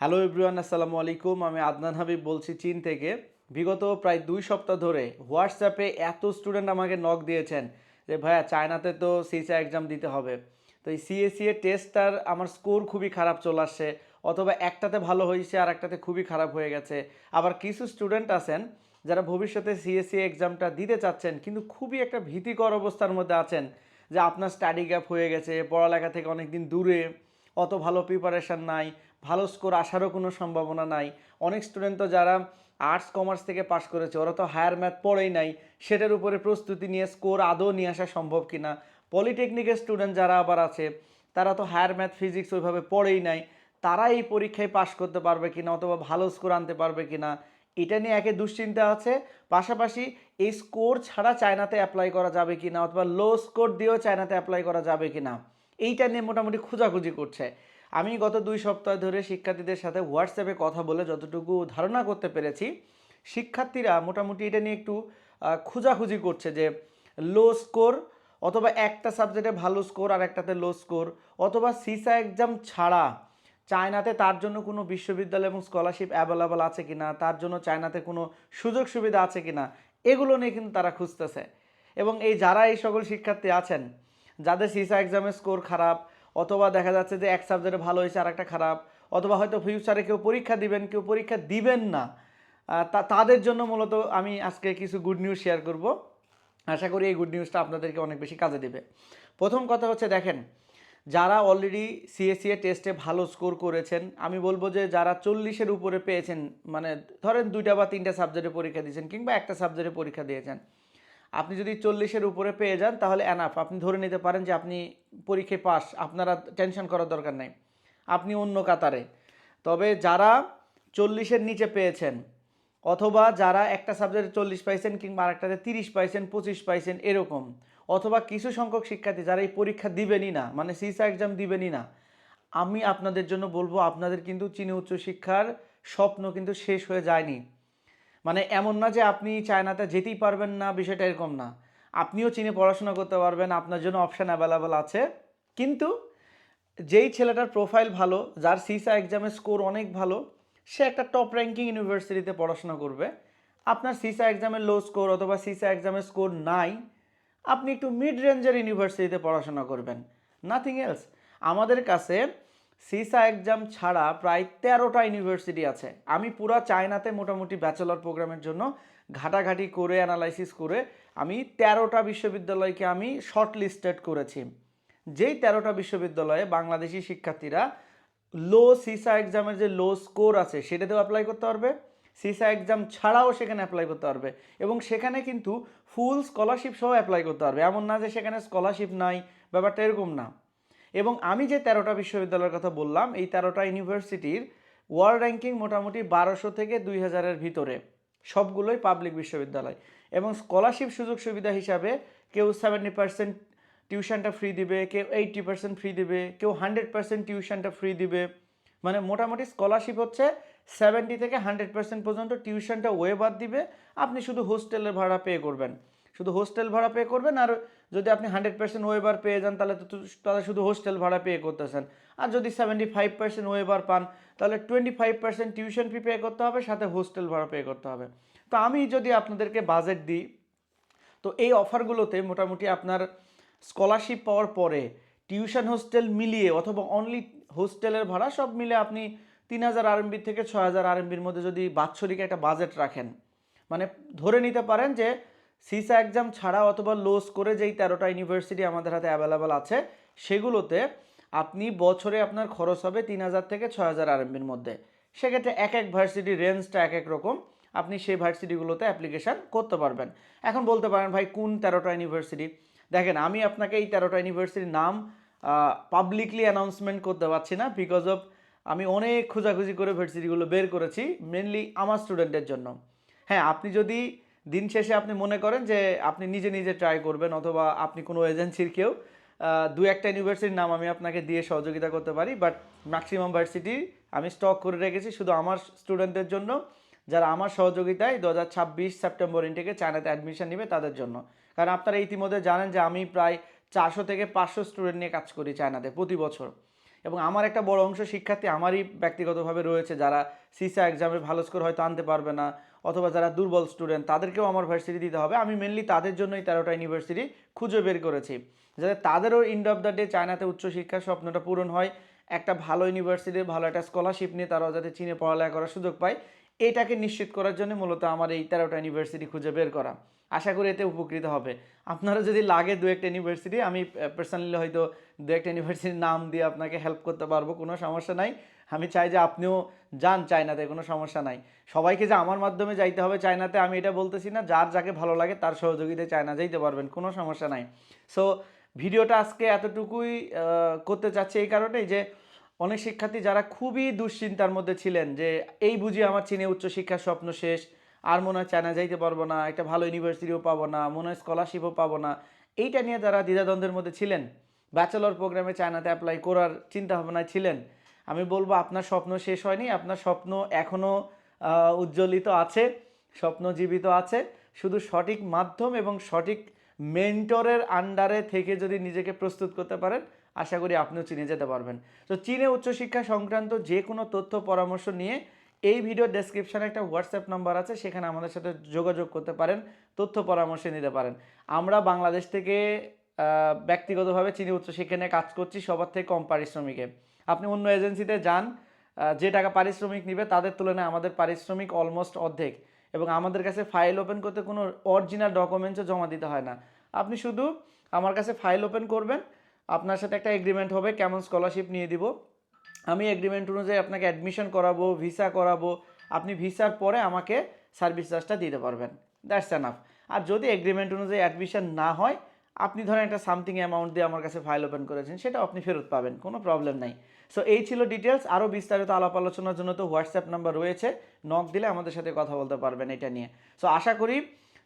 Hello everyone, আসসালামু আলাইকুম। আমি আদনান হাবিব বলছি চীন থেকে। বিগত প্রায় 2 সপ্তাহ ধরে হোয়াটসঅ্যাপে এত স্টুডেন্ট আমাকে নক দিয়েছেন যে ভাইয়া চায়নাতে তো সিসা এক্সাম দিতে হবে। তো এই সিএসসি এর টেস্টটার আমার স্কোর খুবই খারাপ চলে আসছে, অথবা একটাতে ভালো হয়েছে আর একটাতে খুবই খারাপ হয়ে গেছে। আবার কিছু স্টুডেন্ট আছেন যারা ভবিষ্যতে সিএসসি এক্সামটা দিতে চাচ্ছেন কিন্তু খুবই একটা ভীতিকর অবস্থার মধ্যে আছেন, যে আপনার স্টাডি গ্যাপ হয়ে গেছে, পড়ালেখা থেকে অনেক দিন দূরে, অত ভালো প্রিপারেশান নাই, ভালো স্কোর আসারও কোনো সম্ভাবনা নাই। অনেক স্টুডেন্ট তো যারা আর্টস কমার্স থেকে পাশ করেছে ওরা তো হায়ার ম্যাথ পড়েই নাই, সেটার উপরে প্রস্তুতি নিয়ে স্কোর আদৌ নিয়ে আসা সম্ভব কিনা। পলিটেকনিকের স্টুডেন্ট যারা আবার আছে তারা তো হায়ার ম্যাথ ফিজিক্স ওইভাবে পড়েই নাই, তারা এই পরীক্ষায় পাশ করতে পারবে কিনা অথবা ভালো স্কোর আনতে পারবে কিনা, এটা নিয়ে একে দুশ্চিন্তা আছে। পাশাপাশি এই স্কোর ছাড়া চায়নাতে অ্যাপ্লাই করা যাবে কিনা অথবা লো স্কোর দিয়েও চায়নাতে অ্যাপ্লাই করা যাবে কিনা, এইটা নিয়ে মোটামুটি খোঁজাখুঁজি করছে। আমি গত 2 সপ্তাহ ধরে শিক্ষার্থীদের সাথে হোয়াটসঅ্যাপে কথা বলে যতটুকু ধারণা করতে পেরেছি, শিক্ষার্থীরা মোটামুটি এটা নিয়ে একটু খোঁজাখুঁজি করছে যে লো স্কোর অথবা একটা সাবজেক্টে ভালো স্কোর আর একটাতে লো স্কোর, অথবা সিসা এক্সাম ছাড়া চায়নাতে তার জন্য কোনো বিশ্ববিদ্যালয় এবং স্কলারশিপ অ্যাভেলেবল আছে কিনা, তার জন্য চায়নাতে কোনো সুযোগ সুবিধা আছে কিনা, এগুলো নিয়ে কিন্তু তারা খুঁজতেছে। এবং যারা এই সকল শিক্ষার্থী আছেন যাদের সিসা এক্সামের স্কোর খারাপ, অথবা দেখা যাচ্ছে যে এক সাবজেক্টে ভালো হয়েছে আর একটা খারাপ, অথবা হয়তো ফিউচারে কেউ পরীক্ষা দিবেন কেউ পরীক্ষা দিবেন না, তাদের জন্য মূলত আমি আজকে কিছু গুড নিউজ শেয়ার করব। আশা করি এই গুড নিউজটা আপনাদেরকে অনেক বেশি কাজে দেবে। প্রথম কথা হচ্ছে, দেখেন, যারা অলরেডি সিএসসি এর টেস্টে ভালো স্কোর করেছেন, আমি বলবো যে যারা 40-এর উপরে পেয়েছেন, মানে ধরেন 2টা বা 3টা সাবজেক্টে পরীক্ষা দিয়েছেন কিংবা একটা সাবজেক্টে পরীক্ষা দিয়েছেন, আপনি যদি 40-এর উপরে পেয়ে যান তাহলে এনাফ, আপনি ধরে নিতে পারেন যে আপনি পরীক্ষায় পাস, আপনারা টেনশন করার দরকার নেই, আপনি অন্য কাতারে। তবে যারা 40-এর নিচে পেয়েছেন, অথবা যারা একটা সাবজেক্টে 40 পাইছেন কিংবা আরেকটাতে 30 পাইছেন, 25 পাইছেন এরকম, অথবা কিছু সংখ্যক শিক্ষার্থী যারা এই পরীক্ষা দিবেনই না, মানে সিসা এক্সাম দিবেনই না, আমি আপনাদের জন্য বলবো আপনাদের কিন্তু চীনে উচ্চশিক্ষার স্বপ্ন কিন্তু শেষ হয়ে যায়নি। মানে এমন না যে আপনি চায়নাতে যেতেই পারবেন না, বিষয়টা এরকম না। আপনিও চীনে পড়াশোনা করতে পারবেন, আপনার জন্য অপশান অ্যাভেলেবল আছে। কিন্তু যেই ছেলেটার প্রোফাইল ভালো, যার সিসা এক্সামের স্কোর অনেক ভালো, সে একটা টপ র্যাঙ্কিং ইউনিভার্সিটিতে পড়াশোনা করবে। আপনার সিসা এক্সামের লো স্কোর অথবা সিসা এক্সামের স্কোর নাই, আপনি একটু মিড রেঞ্জের ইউনিভার্সিটিতে পড়াশোনা করবেন, নাথিং এলস। আমাদের কাছে সিসা এক্সাম ছাড়া প্রায় 13টা ইউনিভার্সিটি আছে। আমি পুরো চায়নাতে মোটামুটি ব্যাচেলর প্রোগ্রামের জন্য ঘাটাঘাটি করে অ্যানালাইসিস করে আমি 13টা বিশ্ববিদ্যালয়কে আমি শর্ট লিস্টেড করেছি। যেই 13টা বিশ্ববিদ্যালয়ে বাংলাদেশি শিক্ষার্থীরা লো সিসা এক্সামের যে লো স্কোর আছে সেটাতেও অ্যাপ্লাই করতে পারবে, সিসা এক্সাম ছাড়াও সেখানে অ্যাপ্লাই করতে পারবে, এবং সেখানে কিন্তু ফুল স্কলারশিপ সহ অ্যাপ্লাই করতে পারবে। এমন না যে সেখানে স্কলারশিপ নাই, ব্যাপারটা এরকম না। এবং আমি যে 13টা বিশ্ববিদ্যালয়ের কথা বললাম, এই 13টা ইউনিভার্সিটির ওয়ার্ল্ড র্যাঙ্কিং মোটামুটি 1200 থেকে 2000-এর ভিতরে, সবগুলোই পাবলিক বিশ্ববিদ্যালয়। এবং স্কলারশিপ সুযোগ সুবিধা হিসাবে কেউ 70% টিউশনটা ফ্রি দিবে, কেউ 80% ফ্রি দিবে, কেউ 100% টিউশনটা ফ্রি দিবে। মানে মোটামুটি স্কলারশিপ হচ্ছে 70 থেকে 100% পর্যন্ত টিউশনটা ওয়েবার দিবে, আপনি শুধু হোস্টেলের ভাড়া পে করবেন, শুধু হোস্টেল ভাড়া পে করবেন। আর যদি আপনি 100% ওয়েবার পেয়ে যান তাহলে তো তাহলে শুধু হোস্টেল ভাড়া পে করতেছেন। আর যদি 75% ওয়েবার পান তাহলে 25% টিউশন ফি পে করতে হবে, সাথে হোস্টেল ভাড়া পে করতে হবে। তো আমি যদি আপনাদেরকে বাজেট দিই, তো এই অফারগুলোতে মোটামুটি আপনার স্কলারশিপ পাওয়ার পরে টিউশন হোস্টেল মিলিয়ে অথবা অনলি হোস্টেলের ভাড়া সব মিলে আপনি 3000 আরএমবি থেকে 6000 আরএমবির মধ্যে যদি বাৎসরিক একটা বাজেট রাখেন, মানে ধরে নিতে পারেন যে সিসা এক্সাম ছাড়া অথবা লো স্কোরে যেই 13টা ইউনিভার্সিটি আমাদের হাতে অ্যাভেলেবল আছে সেগুলোতে আপনি বছরে আপনার খরচ হবে 3000 থেকে 6000 আরএমবির মধ্যে। সেক্ষেত্রে এক এক ভার্সিটির রেঞ্জটা এক এক রকম, আপনি সেই ভার্সিটিগুলোতে অ্যাপ্লিকেশান করতে পারবেন। এখন বলতে পারেন ভাই কোন 13টা ইউনিভার্সিটি, দেখেন আমি আপনাকে এই 13টা ইউনিভার্সিটির নাম পাবলিকলি অ্যানাউন্সমেন্ট করতে পারছি না, বিকজ অফ আমি অনেক খোঁজাখুঁজি করে ভার্সিটিগুলো বের করেছি মেনলি আমার স্টুডেন্টের জন্য। হ্যাঁ, আপনি যদি দিন শেষে আপনি মনে করেন যে আপনি নিজে নিজে ট্রাই করবেন অথবা আপনি কোনো এজেন্সির কেউ, দু একটা ইউনিভার্সিটির নাম আমি আপনাকে দিয়ে সহযোগিতা করতে পারি, বাট ম্যাক্সিমাম ভার্সিটি আমি স্টক করে রেখেছি শুধু আমার স্টুডেন্টদের জন্য, যারা আমার সহযোগিতায় 2026 সেপ্টেম্বর ইনটেকে চায়নাতে অ্যাডমিশন নেবে তাদের জন্য। কারণ আপনারা ইতিমধ্যে জানেন যে আমি প্রায় 400 থেকে 500 স্টুডেন্ট নিয়ে কাজ করি চায়নাতে প্রতি বছর, এবং আমার একটা বড় অংশ শিক্ষার্থী আমারই ব্যক্তিগতভাবে রয়েছে যারা সিসা এক্সামে ভালো স্কোর হয়তো আনতে পারবে না, অথবা যারা দুর্বল স্টুডেন্ট তাদেরকেও আমার ভার্সিটি দিতে হবে। আমি মেনলি তাদের জন্যই 13টা ইউনিভার্সিটি খুঁজে বের করেছি, যাতে তাদেরও এন্ড অফ দ্য ডে চায়নাতে উচ্চশিক্ষার স্বপ্নটা পূরণ হয়, একটা ভালো ইউনিভার্সিটি ভালো একটা স্কলারশিপ নিয়ে তারাও যাতে চীনে পড়ালেখা করার সুযোগ পায়। এটাকে নিশ্চিত করার জন্য মূলত আমার এই 13টা ইউনিভার্সিটি খুঁজে বের করা। আশা করি এতে উপকৃত হবে। আপনারা যদি লাগে দু একটা ইউনিভার্সিটি, আমি পার্সোনালি হয়তো দু একটা ইউনিভার্সিটির নাম দিয়ে আপনাকে হেল্প করতে পারবো, কোনো সমস্যা নাই। আমি চাই যে আপনিও যান চায়নাতে, কোনো সমস্যা নাই। সবাইকে যে আমার মাধ্যমে যাইতে হবে চায়নাতে আমি এটা বলতেছি না, যার যাকে ভালো লাগে তার সহযোগিতায় চায়না যাইতে পারবেন, কোনো সমস্যা নাই। সো ভিডিওটা আজকে এতটুকুই করতে চাচ্ছি এই কারণেই যে অনেক শিক্ষার্থী যারা খুবই দুশ্চিন্তার মধ্যে ছিলেন যে এই বুঝি আমার চীনে উচ্চশিক্ষার স্বপ্ন শেষ, আর মনে হয় চায়না যাইতে পারবো না, একটা ভালো ইউনিভার্সিটিও পাবো না, মনে হয় স্কলারশিপও পাবো না, এইটা নিয়ে যারা দ্বিধাদ্বন্দ্বের মধ্যে ছিলেন, ব্যাচেলর প্রোগ্রামে চায়নাতে অ্যাপ্লাই করার চিন্তা ভাবনায় ছিলেন, আমি বলবো আপনার স্বপ্ন শেষ হয়নি, আপনার স্বপ্ন এখনও উজ্জ্বলিত আছে, স্বপ্ন জীবিত আছে। শুধু সঠিক মাধ্যম এবং সঠিক মেন্টরের আন্ডারে থেকে যদি নিজেকে প্রস্তুত করতে পারেন, আশা করি আপনিও চীনে যেতে পারবেন। তো চীনে উচ্চশিক্ষা সংক্রান্ত যে কোনো তথ্য পরামর্শ নিয়ে এই ভিডিও ডেসক্রিপশানে একটা হোয়াটসঅ্যাপ নাম্বার আছে, সেখানে আমাদের সাথে যোগাযোগ করতে পারেন, তথ্য পরামর্শ নিতে পারেন। আমরা বাংলাদেশ থেকে ব্যক্তিগতভাবে চীনে উচ্চশিক্ষা নিয়ে কাজ করছি সবার থেকে কম পারিশ্রমিকে। আপনি অন্য এজেন্সিতে যান, যে টাকা পারিশ্রমিক নিবে তাদের তুলনায় আমাদের পারিশ্রমিক অলমোস্ট অর্ধেক, এবং আমাদের কাছে ফাইল ওপেন করতে কোনো অরিজিনাল ডকুমেন্টসও জমা দিতে হয় না। আপনি শুধু আমার কাছে ফাইল ওপেন করবেন, আপনার সাথে একটা এগ্রিমেন্ট হবে কেমন স্কলারশিপ নিয়ে দিব, আমি এগ্রিমেন্ট অনুযায়ী আপনাকে অ্যাডমিশন করাবো, ভিসা করাবো, আপনি ভিসার পরে আমাকে সার্ভিস চার্জটা দিতে পারবেন, দ্যাটস এনাফ। আর যদি এগ্রিমেন্ট অনুযায়ী অ্যাডমিশন না হয়, আপনি ধরেন একটা সামথিং অ্যামাউন্ট দিয়ে আমার কাছে ফাইল ওপেন করেছেন, সেটাও আপনি ফেরত পাবেন, কোনো প্রবলেম নাই। সো এই ছিল ডিটেলস। আরও বিস্তারিত আলাপ আলোচনার জন্য তো হোয়াটসঅ্যাপ নাম্বার রয়েছে, নক দিলে আমাদের সাথে কথা বলতে পারবেন এটা নিয়ে। সো আশা করি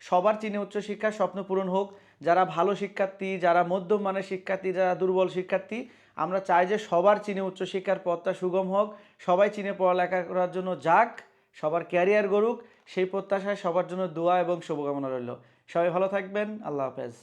সবার চীনে উচ্চশিক্ষার স্বপ্ন পূরণ হোক, যারা ভালো শিক্ষার্থী, যারা মধ্যম মানের শিক্ষার্থী, যারা দুর্বল শিক্ষার্থী, আমরা চাই যে সবার চীনে উচ্চশিক্ষার পথটা সুগম হোক, সবাই চীনে পড়ালেখা করার জন্য যাক, সবার ক্যারিয়ার গড়ুক, সেই প্রত্যাশায় সবার জন্য দোয়া এবং শুভকামনা রইল। সবাই ভালো থাকবেন, আল্লাহ হাফেজ।